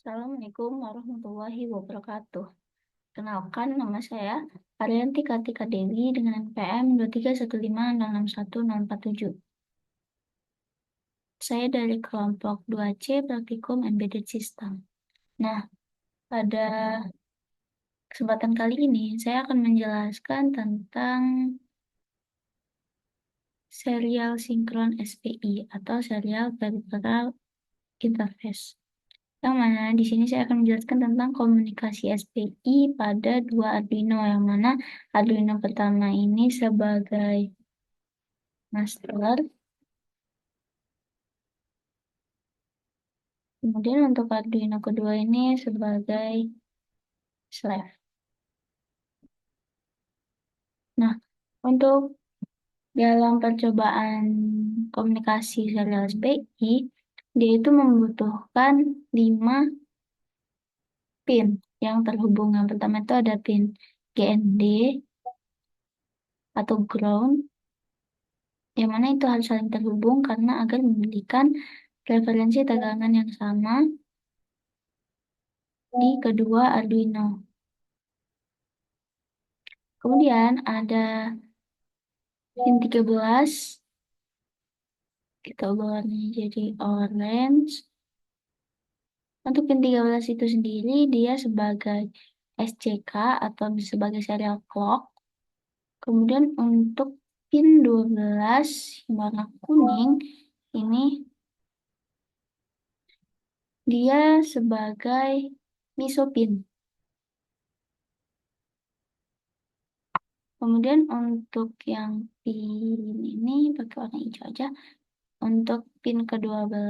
Assalamualaikum warahmatullahi wabarakatuh. Kenalkan, nama saya Arianti Kartika Dewi dengan NPM 231506147. Saya dari kelompok 2C Praktikum Embedded System. Nah, pada kesempatan kali ini saya akan menjelaskan tentang serial sinkron SPI atau serial peripheral interface. Yang mana di sini saya akan menjelaskan tentang komunikasi SPI pada dua Arduino, yang mana Arduino pertama ini sebagai master, kemudian untuk Arduino kedua ini sebagai slave. Nah, untuk dalam percobaan komunikasi serial SPI, dia itu membutuhkan 5 pin yang terhubung. Yang pertama itu ada pin GND atau ground, yang mana itu harus saling terhubung karena agar memberikan referensi tegangan yang sama di kedua Arduino. Kemudian ada pin 13, kita ubah warnanya jadi orange. Untuk pin 13 itu sendiri dia sebagai SCK atau sebagai serial clock. Kemudian untuk pin 12 yang warna kuning ini dia sebagai MISO pin. Kemudian untuk yang pin ini pakai warna hijau aja. Untuk pin ke-12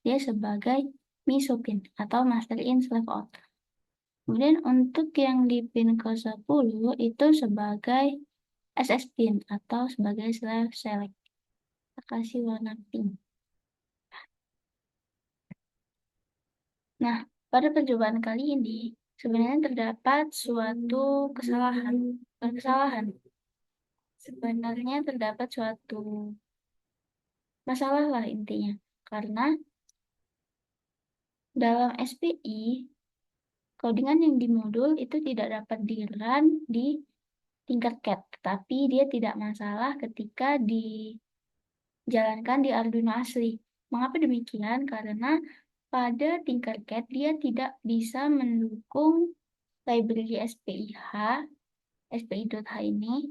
dia sebagai MISO pin atau master in slave out. Kemudian untuk yang di pin ke-10 itu sebagai SS pin atau sebagai slave select. Kita kasih warna pink. Nah, pada percobaan kali ini sebenarnya terdapat suatu kesalahan. Bukan kesalahan. Sebenarnya terdapat suatu masalah lah intinya. Karena dalam SPI, codingan yang di modul itu tidak dapat di-run di Tinkercad, tapi dia tidak masalah ketika dijalankan di Arduino asli. Mengapa demikian? Karena pada Tinkercad dia tidak bisa mendukung library SPI.h ini,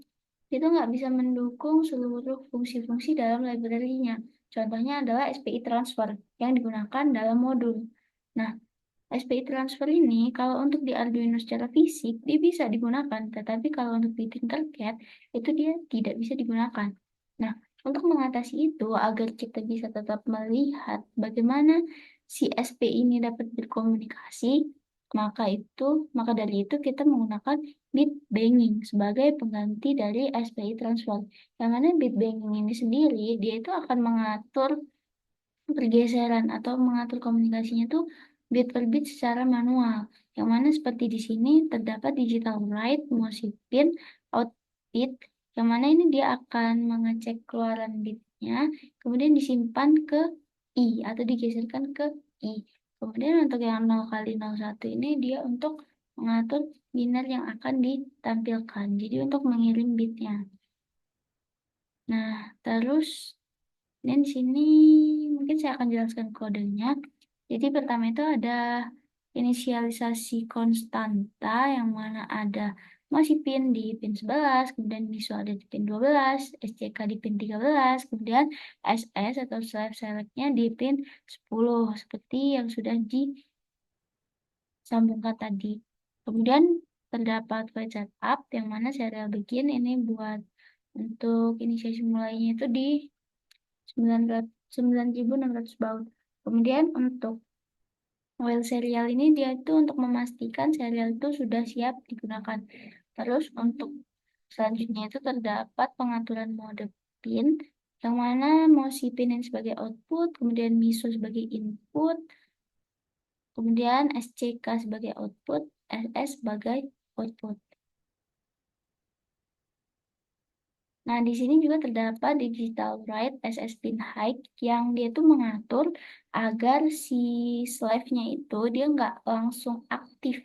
itu nggak bisa mendukung seluruh fungsi-fungsi dalam library-nya. Contohnya adalah SPI transfer yang digunakan dalam modul. Nah, SPI transfer ini kalau untuk di Arduino secara fisik dia bisa digunakan, tetapi kalau untuk di Tinkercad itu dia tidak bisa digunakan. Nah, untuk mengatasi itu agar kita bisa tetap melihat bagaimana si SPI ini dapat berkomunikasi, maka dari itu kita menggunakan bit banging sebagai pengganti dari SPI transfer. Yang mana bit banging ini sendiri dia itu akan mengatur pergeseran atau mengatur komunikasinya tuh bit per bit secara manual. Yang mana seperti di sini terdapat digital write, mouse pin, out bit, yang mana ini dia akan mengecek keluaran bitnya, kemudian disimpan ke I atau digeserkan ke I. Kemudian untuk yang 0 kali 01 ini dia untuk mengatur biner yang akan ditampilkan. Jadi untuk mengirim bitnya. Nah, terus dan di sini mungkin saya akan jelaskan kodenya. Jadi pertama itu ada inisialisasi konstanta yang mana ada masih pin di pin 11, kemudian MISO ada di pin 12, SCK di pin 13, kemudian SS atau slave selectnya di pin 10 seperti yang sudah disambungkan tadi. Kemudian terdapat file setup yang mana serial begin ini buat untuk inisiasi mulainya itu di 9.600 baud. Kemudian untuk while serial ini dia itu untuk memastikan serial itu sudah siap digunakan. Terus untuk selanjutnya itu terdapat pengaturan mode pin, yang mana mouse pin yang sebagai output, kemudian MISO sebagai input, kemudian SCK sebagai output, SS sebagai output. Nah, di sini juga terdapat digital write SS pin height yang dia itu mengatur agar si slave-nya itu dia nggak langsung aktif.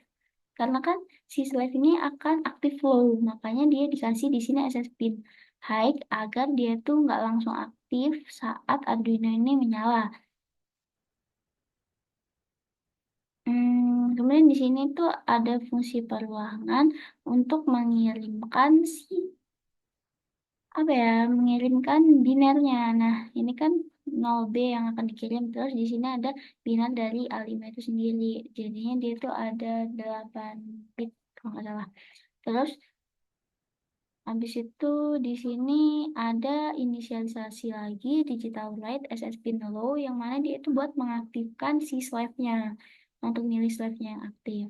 Karena kan si slave ini akan aktif low, makanya dia dikasih di sini SS pin high agar dia tuh nggak langsung aktif saat Arduino ini menyala. Kemudian di sini tuh ada fungsi perulangan untuk mengirimkan si apa ya, mengirimkan binernya. Nah, ini kan 0B yang akan dikirim, terus di sini ada biner dari A5 itu sendiri. Jadinya dia tuh ada 8 bit kalau nggak salah. Terus habis itu di sini ada inisialisasi lagi digital write SS pin low yang mana dia itu buat mengaktifkan si slave-nya untuk milih slave-nya yang aktif.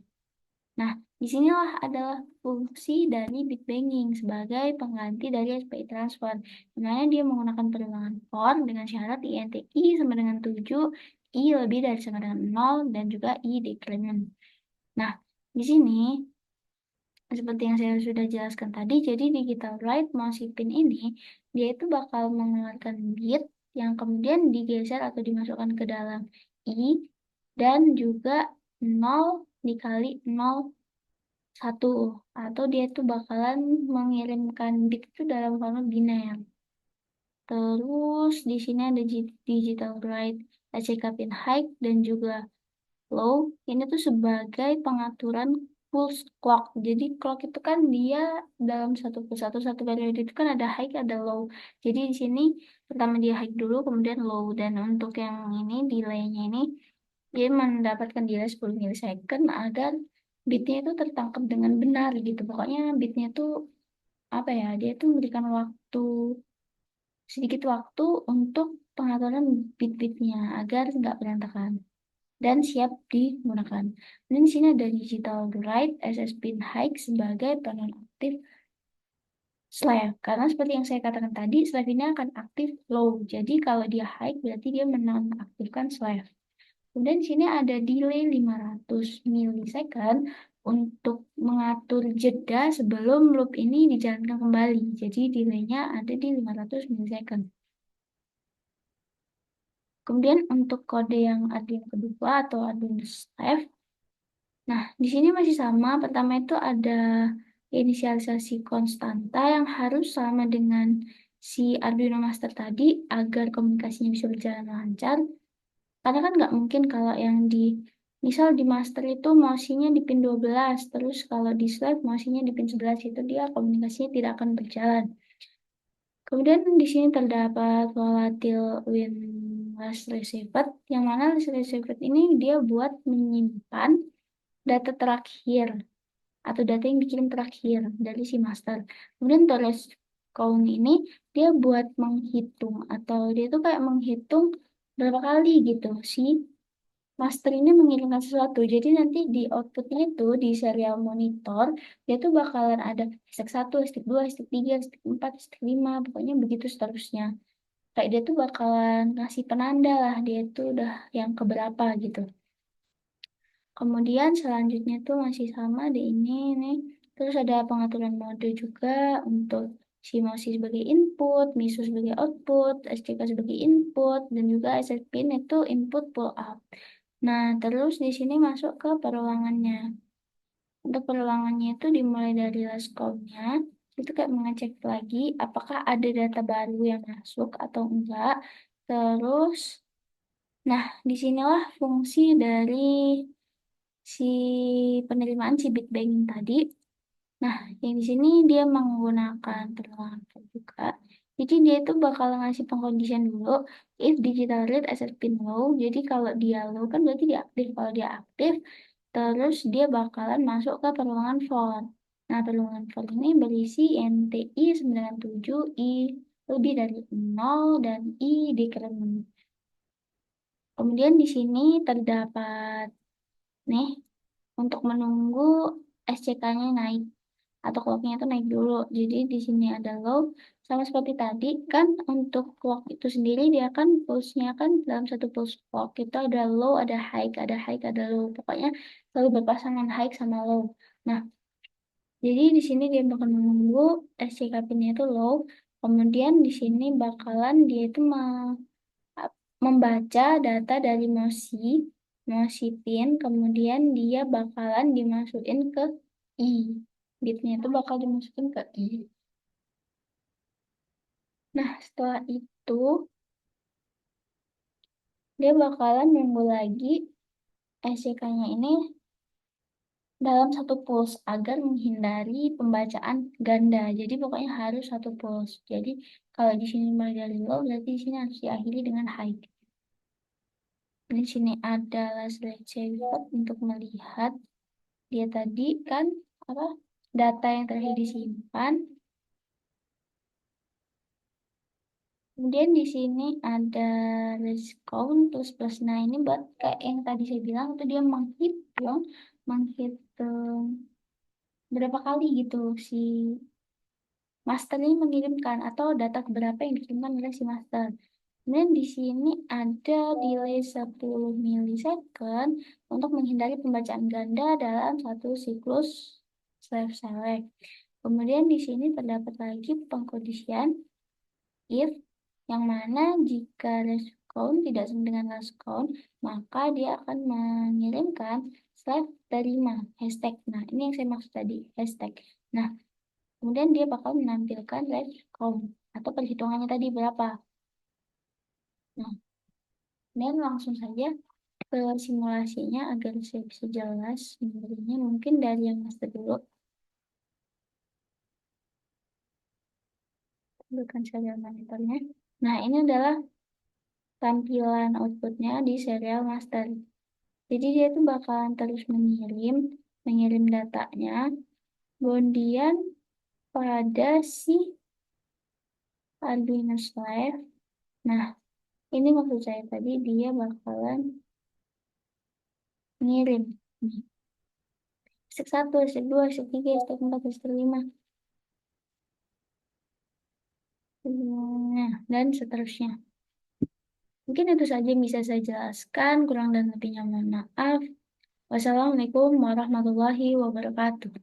Nah, disinilah adalah fungsi dari bit banging sebagai pengganti dari SPI transfer, di mana dia menggunakan perulangan for dengan syarat INTI sama dengan 7, I lebih dari sama dengan 0, dan juga I decrement. Nah, di sini, seperti yang saya sudah jelaskan tadi, jadi digital write pin ini, dia itu bakal mengeluarkan bit yang kemudian digeser atau dimasukkan ke dalam I, dan juga 0 dikali 0 satu, atau dia tuh bakalan mengirimkan bit itu dalam format biner. Terus di sini ada digital write, ACK pin high dan juga low. Ini tuh sebagai pengaturan pulse clock. Jadi clock itu kan dia dalam satu periode itu kan ada high ada low. Jadi di sini pertama dia high dulu kemudian low, dan untuk yang ini delaynya ini dia mendapatkan delay 10 milisecond agar bitnya itu tertangkap dengan benar gitu. Pokoknya bitnya itu apa ya, dia itu memberikan sedikit waktu untuk pengaturan bit-bitnya agar nggak berantakan dan siap digunakan. Dan di sini ada digital write SS pin high sebagai penonaktif slave. Karena seperti yang saya katakan tadi, slave ini akan aktif low. Jadi kalau dia high berarti dia menonaktifkan slave. Kemudian di sini ada delay 500 milisecond untuk mengatur jeda sebelum loop ini dijalankan kembali. Jadi delaynya ada di 500 milisecond. Kemudian untuk kode yang Arduino kedua atau Arduino Slave, nah di sini masih sama. Pertama itu ada inisialisasi konstanta yang harus sama dengan si Arduino Master tadi agar komunikasinya bisa berjalan lancar. Karena kan nggak mungkin kalau yang misal di master itu mausinya di pin 12, terus kalau di slave mausinya di pin 11, itu dia komunikasinya tidak akan berjalan. Kemudian di sini terdapat volatile win last received, yang mana last received ini dia buat menyimpan data terakhir atau data yang dikirim terakhir dari si master. Kemudian Torres count ini dia buat menghitung atau dia tuh kayak menghitung berapa kali gitu si master ini mengirimkan sesuatu. Jadi nanti di outputnya itu di serial monitor dia tuh bakalan ada stack 1, stack 2, stack 3, stack 4, stack 5, pokoknya begitu seterusnya. Kayak dia tuh bakalan ngasih penanda lah dia tuh udah yang keberapa gitu. Kemudian selanjutnya tuh masih sama di ini nih. Terus ada pengaturan mode juga untuk si MOSI sebagai input, MISO sebagai output, SCK sebagai input, dan juga SS pin itu input pull up. Nah, terus di sini masuk ke perulangannya. Untuk perulangannya itu dimulai dari last count-nya, itu kayak mengecek lagi apakah ada data baru yang masuk atau enggak. Terus, nah disinilah fungsi dari si penerimaan si bit banking tadi. Nah, yang di sini dia menggunakan perulangan juga. Jadi dia itu bakal ngasih pengkondisian dulu if digital read as pin low. Jadi kalau dia low kan berarti dia aktif. Kalau dia aktif, terus dia bakalan masuk ke perulangan for. Nah, perulangan for ini berisi NTI 97 I lebih dari 0 dan I decrement. Kemudian di sini terdapat nih untuk menunggu SCK-nya naik atau clock-nya itu naik dulu. Jadi di sini ada low, sama seperti tadi kan untuk clock itu sendiri dia kan pulse-nya kan dalam satu pulse clock itu ada low, ada high, ada high, ada low. Pokoknya selalu berpasangan high sama low. Nah, jadi di sini dia bakal menunggu SCK pin-nya itu low, kemudian di sini bakalan dia itu membaca data dari Mosi pin, kemudian dia bakalan dimasukin ke I. Bitnya itu bakal dimasukin ke I. Nah, setelah itu dia bakalan nunggu lagi SCK-nya ini dalam satu pulse agar menghindari pembacaan ganda. Jadi pokoknya harus satu pulse. Jadi kalau di sini mulai dari low, berarti di sini harus diakhiri dengan high. Di sini ada Leslie Chevot untuk melihat dia tadi kan apa data yang terakhir disimpan. Kemudian di sini ada count plus plus. Nah ini buat kayak yang tadi saya bilang itu dia menghitung menghitung berapa kali gitu si master ini mengirimkan atau data berapa yang dikirimkan oleh si master. Kemudian di sini ada delay 10 milisecond untuk menghindari pembacaan ganda dalam satu siklus slave select. Kemudian di sini terdapat lagi pengkondisian if yang mana jika last count tidak sama dengan last count, maka dia akan mengirimkan slave terima hashtag. Nah, ini yang saya maksud tadi, hashtag. Nah, kemudian dia bakal menampilkan last count atau perhitungannya tadi berapa. Nah, dan langsung saja ke simulasinya agar saya bisa jelas sebenarnya mungkin dari yang master dulu. Bukan serial monitornya. Nah, ini adalah tampilan outputnya di serial master. Jadi dia tuh bakalan terus mengirim datanya, kemudian pada si Arduino Slave. Nah, ini maksud saya tadi dia bakalan ngirim. Nih, step 1, step 2, step 3, step 4, step 5. Nah, dan seterusnya. Mungkin itu saja yang bisa saya jelaskan. Kurang dan lebihnya mohon maaf. Wassalamualaikum warahmatullahi wabarakatuh.